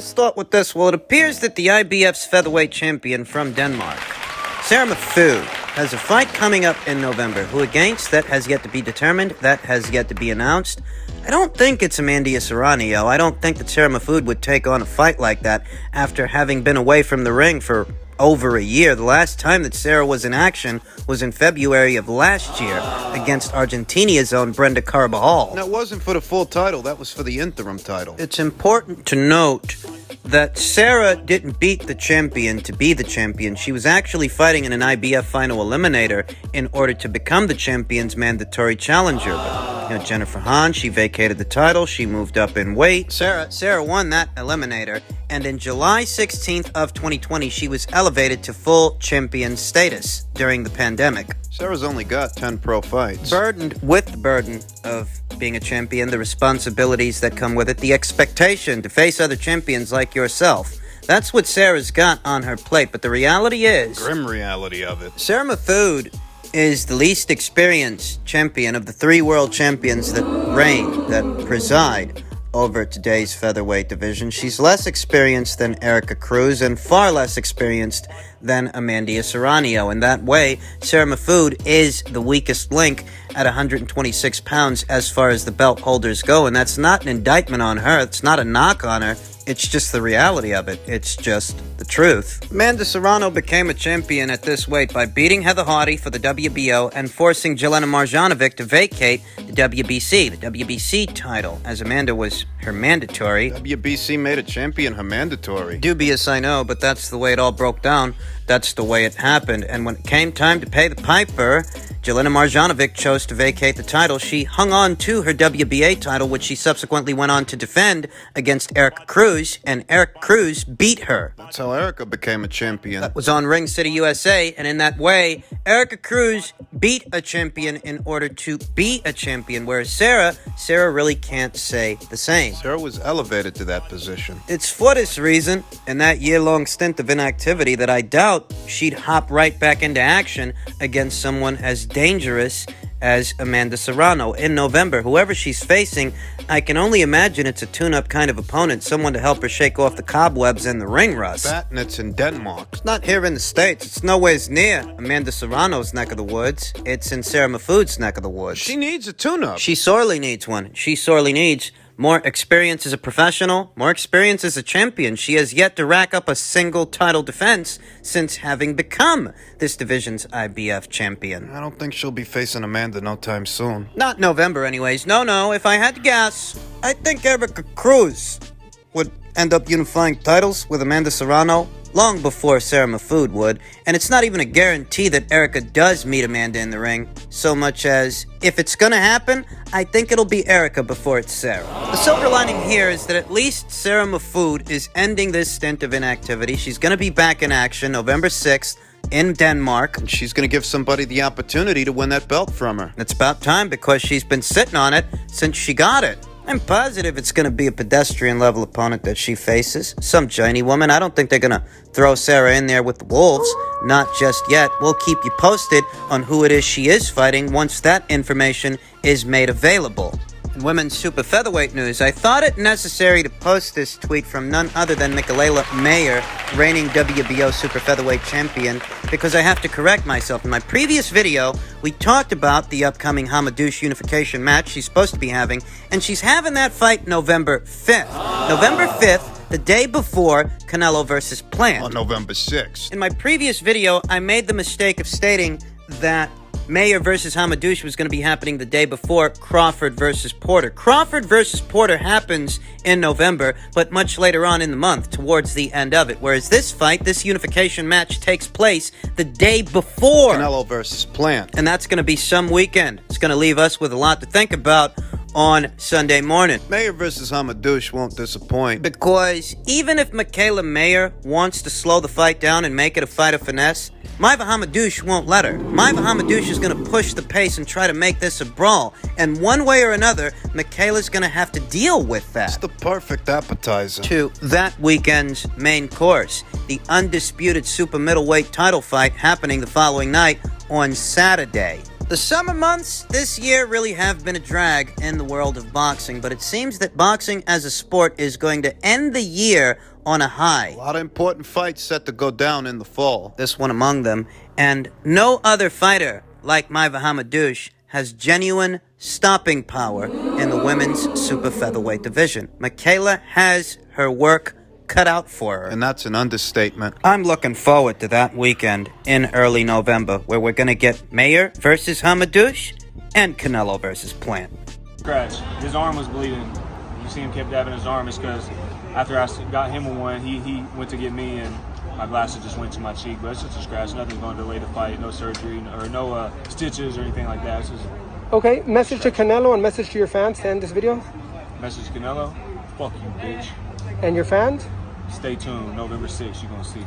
start with this. Well, it appears that the IBF's featherweight champion from Denmark, Mahfoud, has a fight coming up in November. Who against? That has yet to be determined. That has yet to be announced. I don't think it's Serrano. I don't think that Mahfoud would take on a fight like that after having been away from the ring for over a year. The last time that Sarah was in action was in February of last year against Argentinia's own Brenda Carbajal. That wasn't for the full title, that was for the interim title. It's important to note that Sarah didn't beat the champion to be the champion. She was actually fighting in an IBF final eliminator in order to become the champion's mandatory challenger. But, Jennifer Hahn, she vacated the title, she moved up in weight. Sarah won that eliminator, and in July 16th of 2020, she was elevated to full champion status during the pandemic. Sarah's only got 10 pro fights. Burdened with the burden of being a champion, the responsibilities that come with it, the expectation to face other champions like yourself. That's what Sarah's got on her plate, but the reality is... Grim reality of it. Mahfoud is the least experienced champion of the 3 world champions that reign, that preside over today's featherweight division. She's less experienced than Erica Cruz and far less experienced than Serrano. In that way, Mahfoud is the weakest link at 126 pounds as far as the belt holders go, and that's not an indictment on her. It's not a knock on her. It's just the reality of it. It's just the truth. Serrano became a champion at this weight by beating Heather Hardy for the WBO and forcing Jelena Marjanovic to vacate the WBC title, as Amanda was her mandatory. WBC made a champion her mandatory. Dubious, I know, but that's the way it all broke down. That's the way it happened. And when it came time to pay the piper, Jelena Marjanovic chose to vacate the title. She hung on to her WBA title, which she subsequently went on to defend against Erica Cruz, and Erica Cruz beat her. That's how Erica became a champion. That was on Ring City, USA, and in that way, Erica Cruz beat a champion in order to be a champion, whereas Sarah really can't say the same. Sarah was elevated to that position. It's for this reason, and that year-long stint of inactivity, that I doubt she'd hop right back into action against someone as dangerous as Serrano in November. Whoever she's facing, I can only imagine it's a tune-up kind of opponent, someone to help her shake off the cobwebs and the ring rust. That, and it's in Denmark. It's not here in the States. It's nowhere near Serrano's neck of the woods. It's in Mahfoud's neck of the woods. She needs a tune-up. She sorely needs one. She sorely needs more experience as a professional, more experience as a champion. She has yet to rack up a single title defense since having become this division's IBF champion. I don't think she'll be facing Amanda no time soon. Not November anyways. No, if I had to guess, I think Erica Cruz would end up unifying titles with Serrano long before Mahfoud would, and it's not even a guarantee that Erica does meet Amanda in the ring, so much as, if it's gonna happen, I think it'll be Erica before it's Sarah. The silver lining here is that at least Mahfoud is ending this stint of inactivity. She's gonna be back in action November 6th in Denmark. And she's gonna give somebody the opportunity to win that belt from her. It's about time, because she's been sitting on it since she got it. I'm positive it's going to be a pedestrian-level opponent that she faces. Some Chinese woman. I don't think they're going to throw Sarah in there with the Wolves. Not just yet. We'll keep you posted on who it is she is fighting once that information is made available. In women's super featherweight news, I thought it necessary to post this tweet from none other than Mikaela Mayer, reigning WBO super featherweight champion, because I have to correct myself. In my previous video, we talked about the upcoming Hamadouche unification match she's supposed to be having, and she's having that fight November 5th. November 5th, the day before Canelo versus Plant. On November 6th. In my previous video, I made the mistake of stating that Mayer versus Hamadouche was going to be happening the day before Crawford versus Porter. Crawford versus Porter happens in November, but much later on in the month, towards the end of it. Whereas this fight, this unification match, takes place the day before Canelo versus Plant. And that's going to be some weekend. It's going to leave us with a lot to think about on Sunday morning. Mayer versus Hamadouche won't disappoint. Because even if Mikaela Mayer wants to slow the fight down and make it a fight of finesse, Hamadouche won't let her. Hamadouche is going to push the pace and try to make this a brawl. And one way or another, Mikaela's going to have to deal with that. It's the perfect appetizer to that weekend's main course, the undisputed super middleweight title fight happening the following night on Saturday. The summer months this year really have been a drag in the world of boxing, but it seems that boxing as a sport is going to end the year on a high. A lot of important fights set to go down in the fall. This one among them. And no other fighter like Hamadouche has genuine stopping power in the women's super featherweight division. Michaela has her work cut out for her. And that's an understatement. I'm looking forward to that weekend in early November where we're going to get Mayer versus Hamadouche and Canelo versus Plant. Scratch. His arm was bleeding. You see him kept dabbing his arm. It's because after I got him a one, he went to get me and my glasses just went to my cheek. But it's just a scratch. Nothing's going to delay the fight. No surgery or no stitches or anything like that. It's just okay, message to Canelo and message to your fans to end this video. message to Canelo. Fuck you, bitch. And your fans? Stay tuned. November 6th, you're going to see.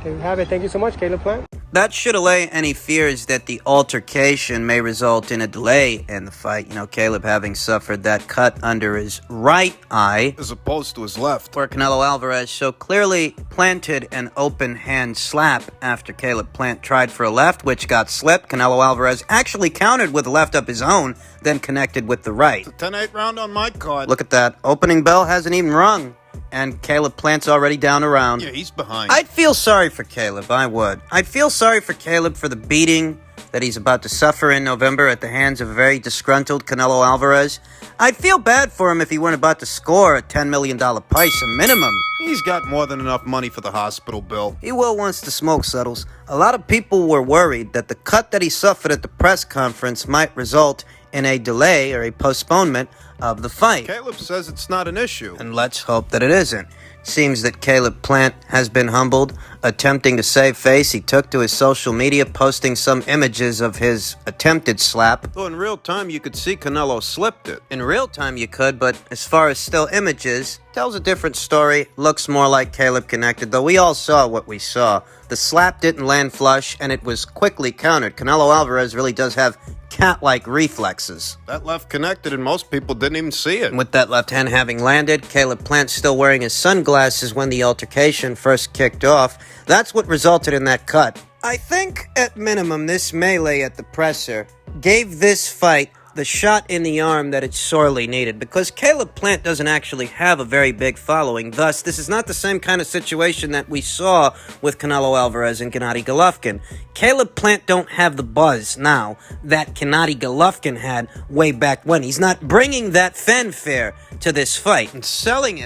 There you have it. Thank you so much, Caleb Plant. That should allay any fears that the altercation may result in a delay in the fight. You know, Caleb having suffered that cut under his right eye, As opposed to his left. where Canelo Alvarez so clearly planted an open hand slap after Caleb Plant tried for a left, which got slipped. Canelo Alvarez actually countered with a left up his own, then connected with the right. It's a 10-8 round on my card. Look at that. Opening bell hasn't even rung. And Caleb Plant's already down a round. Yeah, he's behind. I'd feel sorry for Caleb, I would. I'd feel sorry for Caleb for the beating that he's about to suffer in November at the hands of a very disgruntled Canelo Alvarez. I'd feel bad for him if he weren't about to score a $10 million price, a minimum. He's got more than enough money for the hospital bill. He will once the smoke settles. A lot of people were worried that the cut that he suffered at the press conference might result in a delay or a postponement of the fight. Caleb says it's not an issue. And let's hope that it isn't. Seems that Caleb Plant has been humbled, attempting to save face. He took to his social media, posting some images of his attempted slap. Though in real time, you could see Canelo slipped it. In real time you could, but as far as still images, tells a different story. Looks more like Caleb connected, though we all saw what we saw. The slap didn't land flush, and it was quickly countered. Canelo Alvarez really does have cat-like reflexes. That left connected and most people didn't even see it. With that left hand having landed, Caleb Plant still wearing his sunglasses when the altercation first kicked off. That's what resulted in that cut. I think, at minimum, this melee at the presser gave this fight the shot in the arm that it sorely needed, because Caleb Plant doesn't actually have a very big following. Thus, this is not the same kind of situation that we saw with Canelo Alvarez and Gennady Golovkin. Caleb Plant don't have the buzz now that Gennady Golovkin had way back when. He's not bringing that fanfare to this fight. And selling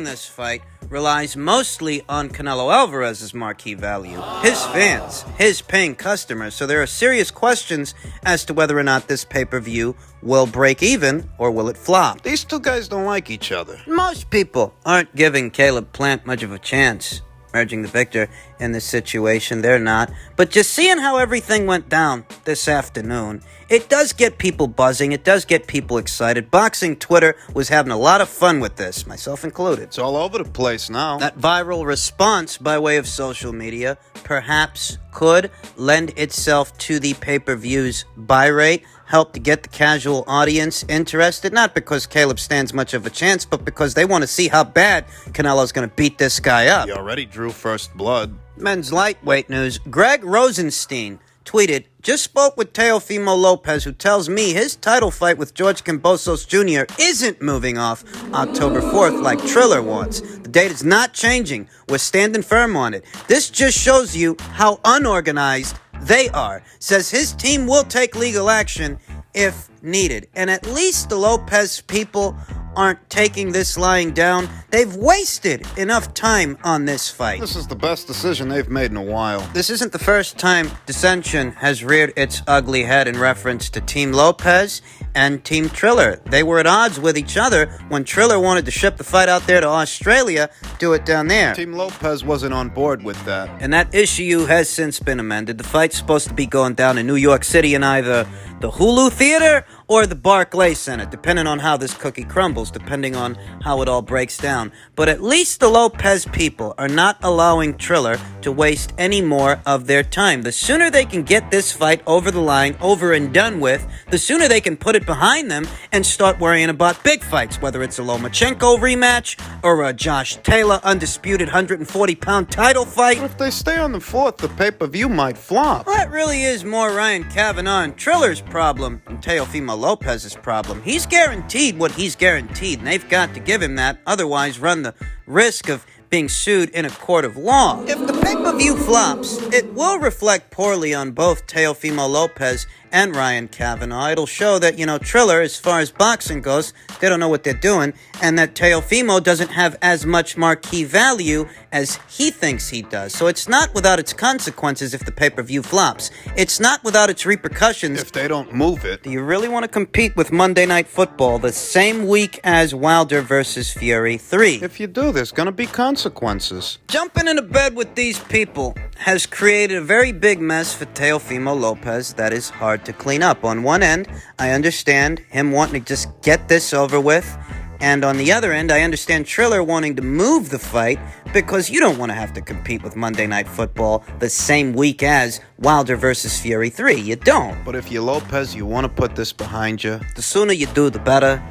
this fight, relies mostly on Canelo Alvarez's marquee value, his fans, his paying customers. So there are serious questions as to whether or not this pay-per-view will break even or will it flop. These two guys don't like each other. Most people aren't giving Caleb Plant much of a chance. Emerging the victor in this situation, they're not. But just seeing how everything went down this afternoon, it does get people buzzing. It does get people excited. Boxing Twitter was having a lot of fun with this, myself included. It's all over the place now. That viral response by way of social media perhaps could lend itself to the pay-per-view's buy rate, help to get the casual audience interested, not because Caleb stands much of a chance, but because they want to see how bad Canelo's going to beat this guy up. He already drew first blood. Men's lightweight news. Greg Rosenstein tweeted, just spoke with Teofimo Lopez, who tells me his title fight with George Kambosos Jr. isn't moving off October 4th like Triller wants. The date is not changing. We're standing firm on it. This just shows you how unorganized they are. Says his team will take legal action if needed. And at least the Lopez people aren't taking this lying down. They've wasted enough time on this fight. This is the best decision they've made in a while. This isn't the first time dissension has reared its ugly head in reference to Team Lopez and Team Triller. They were at odds with each other when Triller wanted to ship the fight out there to Australia, do it down there. Team Lopez wasn't on board with that. And that issue has since been amended. The fight's supposed to be going down in New York City in either the Hulu Theater or the Barclays Center, depending on how this cookie crumbles, depending on how it all breaks down. But at least the Lopez people are not allowing Triller to waste any more of their time. The sooner they can get this fight over the line, over and done with, the sooner they can put it behind them and start worrying about big fights, whether it's a Lomachenko rematch or a Josh Taylor undisputed 140-pound title fight. But if they stay on the 4th, the pay-per-view might flop. Well, that really is more Ryan Kavanaugh and Triller's problem than Teofimo Lopez's problem. He's guaranteed what he's guaranteed, and they've got to give him that, otherwise run the risk of being sued in a court of law. If the pay-per-view flops, it will reflect poorly on both Teofimo Lopez and Ryan Kavanaugh. It'll show that, Triller, as far as boxing goes, they don't know what they're doing, and that Teofimo doesn't have as much marquee value as he thinks he does. So it's not without its consequences if the pay-per-view flops. It's not without its repercussions if they don't move it. Do you really want to compete with Monday Night Football the same week as Wilder versus Fury 3? If you do, there's gonna be consequences. Jumping into bed with these people has created a very big mess for Teofimo Lopez that is hard to clean up. On one end, I understand him wanting to just get this over with. And on the other end, I understand Triller wanting to move the fight because you don't want to have to compete with Monday Night Football the same week as Wilder versus Fury 3. You don't. But if you're Lopez, you want to put this behind you. The sooner you do, the better.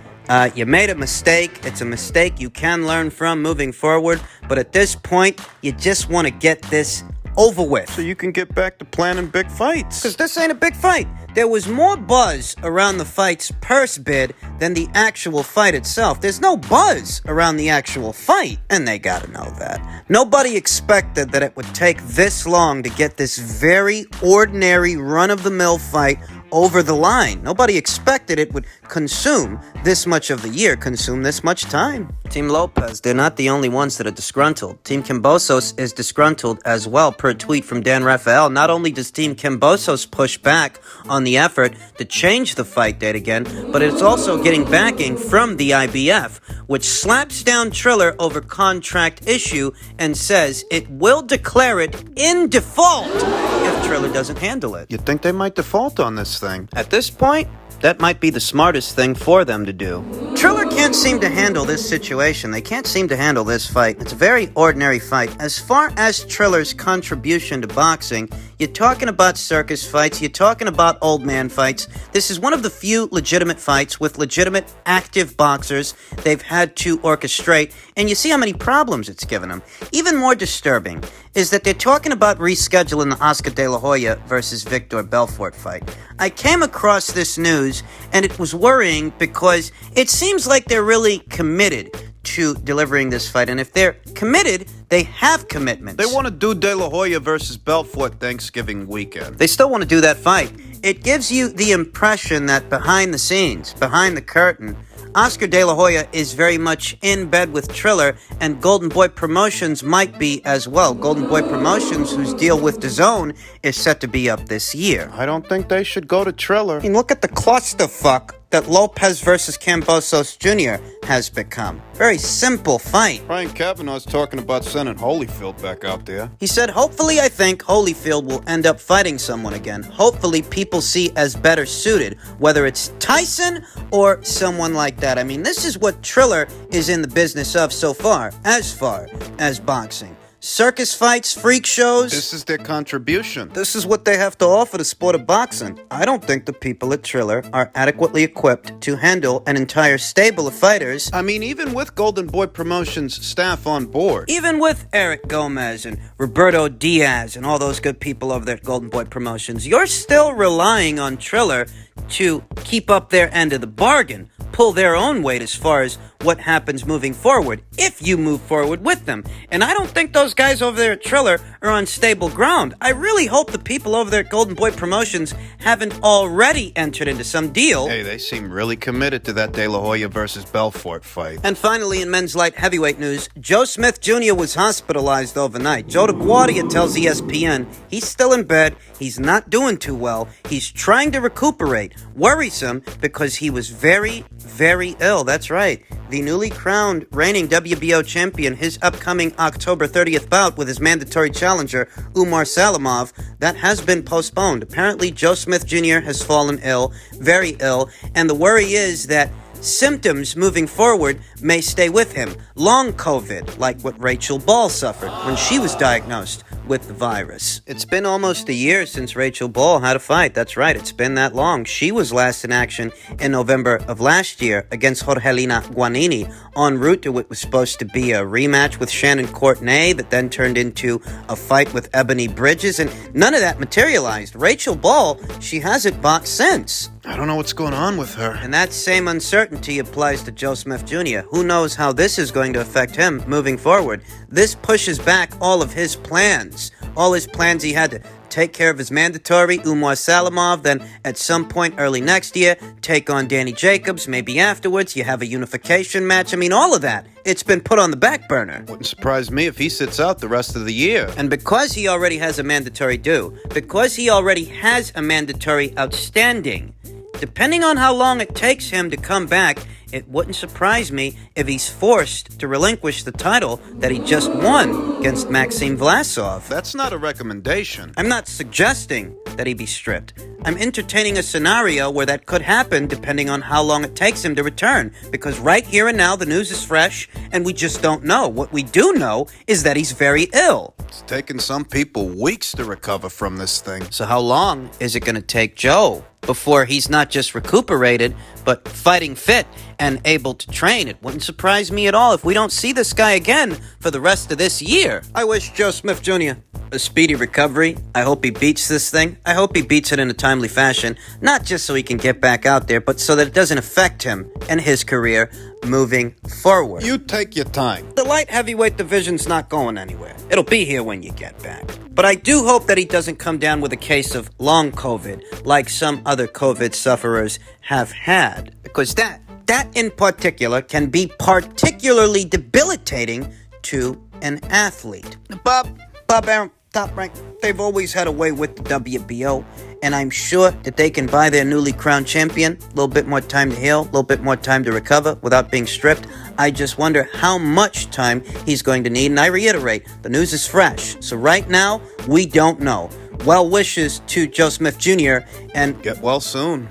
You made a mistake. It's a mistake you can learn from moving forward. But at this point, you just want to get this over with. So you can get back to planning big fights. Because this ain't a big fight. There was more buzz around the fight's purse bid than the actual fight itself. There's no buzz around the actual fight, and they gotta know that. Nobody expected that it would take this long to get this very ordinary run-of-the-mill fight over the line. Nobody expected it would consume this much of the year, consume this much time. Team Lopez, they're not the only ones that are disgruntled. Team Kambosos is disgruntled as well, per tweet from Dan Rafael. Not only does Team Kambosos push back on the effort to change the fight date again, but it's also getting backing from the IBF, which slaps down Triller over contract issue and says it will declare it in default if Triller doesn't handle it. You'd think they might default on this thing. At this point, that might be the smartest thing for them to do. Triller can't seem to handle this situation. They can't seem to handle this fight. It's a very ordinary fight. As far as Triller's contribution to boxing, you're talking about circus fights, you're talking about old man fights. This is one of the few legitimate fights with legitimate active boxers they've had to orchestrate, and you see how many problems it's given them. Even more disturbing is that they're talking about rescheduling the Oscar De La Hoya versus Victor Belfort fight. I came across this news, and it was worrying because it seems like they're really committed to delivering this fight. And if they're committed, they have commitments. They want to do De La Hoya versus Belfort Thanksgiving weekend. They still want to do that fight. It gives you the impression that behind the scenes, behind the curtain, Oscar De La Hoya is very much in bed with Triller, and Golden Boy Promotions might be as well. Golden Boy Promotions, whose deal with DAZN is set to be up this year. I don't think they should go to Triller. I mean, look at the clusterfuck that Lopez versus Kambosos Jr. has become. Very simple fight. Ryan Kavanaugh's talking about sending Holyfield back out there. He said, hopefully I think Holyfield will end up fighting someone again. Hopefully people see as better suited, whether it's Tyson or someone like that. I mean, this is what Triller is in the business of so far as boxing. Circus fights, freak shows. This is their contribution. This is what they have to offer the sport of boxing. I don't think the people at Triller are adequately equipped to handle an entire stable of fighters. I mean, even with Golden Boy Promotions staff on board. Even with Eric Gomez and Roberto Diaz and all those good people over there at Golden Boy Promotions, you're still relying on Triller to keep up their end of the bargain, pull their own weight as far as what happens moving forward, if you move forward with them. And I don't think those guys over there at Triller are on stable ground. I really hope the people over there at Golden Boy Promotions haven't already entered into some deal. Hey, they seem really committed to that De La Hoya versus Belfort fight. And finally, in men's light heavyweight news, Joe Smith Jr. was hospitalized overnight. Joe DeGuardia tells ESPN he's still in bed, he's not doing too well, he's trying to recuperate. Worrisome because he was very, very ill. That's right. The newly crowned reigning WBO champion, his upcoming October 30th bout with his mandatory challenger, Umar Salimov, that has been postponed. Apparently, Joe Smith Jr. has fallen ill, very ill, and the worry is that symptoms moving forward may stay with him. Long COVID, like what Rachel Ball suffered when she was diagnosed with the virus. It's been almost a year since Rachel Ball had a fight. That's right, it's been that long. She was last in action in November of last year against Jorgelina Guanini, en route to what was supposed to be a rematch with Shannon Courtenay that then turned into a fight with Ebony Bridges, and none of that materialized. Rachel Ball, she hasn't boxed since. I don't know what's going on with her. And that same uncertainty applies to Joe Smith Jr. Who knows how this is going to affect him moving forward? This pushes back all of his plans. All his plans he had to take care of his mandatory, Umar Salamov, then at some point early next year, take on Danny Jacobs, maybe afterwards, you have a unification match. I mean, all of that, it's been put on the back burner. Wouldn't surprise me if he sits out the rest of the year. And because he already has a mandatory due, because he already has a mandatory outstanding, depending on how long it takes him to come back, it wouldn't surprise me if he's forced to relinquish the title that he just won against Maxim Vlasov. That's not a recommendation. I'm not suggesting that he be stripped. I'm entertaining a scenario where that could happen depending on how long it takes him to return. Because right here and now, the news is fresh, and we just don't know. What we do know is that he's very ill. It's taken some people weeks to recover from this thing. So how long is it going to take Joe before he's not just recuperated, but fighting fit and able to train? It wouldn't surprise me at all if we don't see this guy again for the rest of this year. I wish Joe Smith Jr. a speedy recovery. I hope he beats this thing. I hope he beats it in a timely fashion, not just so he can get back out there, but so that it doesn't affect him and his career moving forward. You take your time. The light heavyweight division's not going anywhere. It'll be here when you get back. But I do hope that he doesn't come down with a case of long COVID like some other COVID sufferers have had. Because that in particular can be particularly debilitating to an athlete. Bob Arum, Top Rank, they've always had a way with the WBO, and I'm sure that they can buy their newly crowned champion a little bit more time to heal, a little bit more time to recover without being stripped. I just wonder how much time he's going to need, and I reiterate, the news is fresh. So right now, we don't know. Well wishes to Joe Smith Jr. and get well soon.